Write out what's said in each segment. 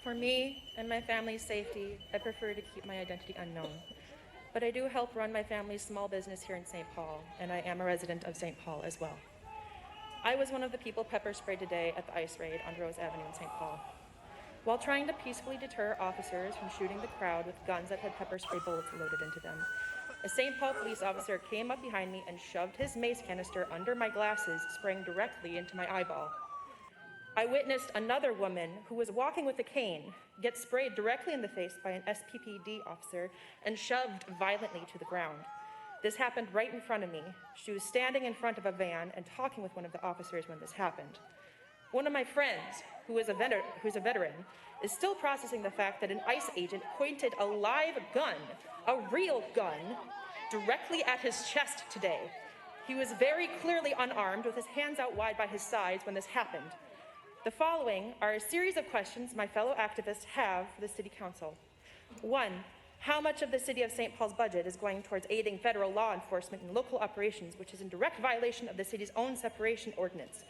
For me and my family's safety, I prefer to keep my identity unknown. But I do help run my family's small business here in St. Paul, and I am a resident of St. Paul as well. I was one of the people pepper sprayed today at the ICE raid on Rose Avenue in St. Paul. While trying to peacefully deter officers from shooting the crowd with guns that had pepper spray bullets loaded into them, a St. Paul police officer came up behind me and shoved his mace canister under my glasses, spraying directly into my eyeball. I witnessed another woman who was walking with a cane get sprayed directly in the face by an SPPD officer and shoved violently to the ground. This happened right in front of me. She was standing in front of a van and talking with one of the officers when this happened. One of my friends, who's a veteran, is still processing the fact that an ICE agent pointed a live gun, a real gun, directly at his chest today. He was very clearly unarmed with his hands out wide by his sides when this happened. The following are a series of questions my fellow activists have for the City Council. 1. How much of the City of St. Paul's budget is going towards aiding federal law enforcement in local operations, which is in direct violation of the city's own separation ordinance?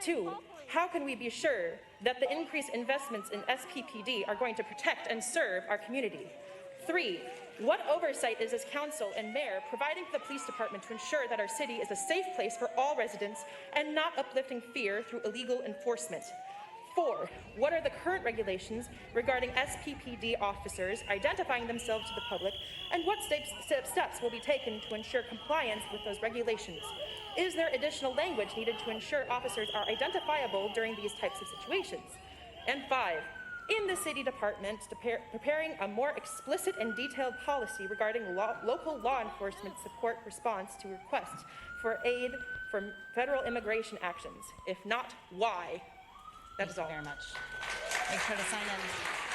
2. How can we be sure that the increased investments in SPPD are going to protect and serve our community? 3. What oversight is this council and mayor providing for the police department to ensure that our city is a safe place for all residents and not uplifting fear through illegal enforcement? 4. What are the current regulations regarding SPPD officers identifying themselves to the public, and what steps will be taken to ensure compliance with those regulations? Is there additional language needed to ensure officers are identifiable during these types of situations? And 5. In the City Department, preparing a more explicit and detailed policy regarding local law enforcement support response to requests for aid from federal immigration actions. If not, why? That is all. Thank you very much. Thanks for the sign-in.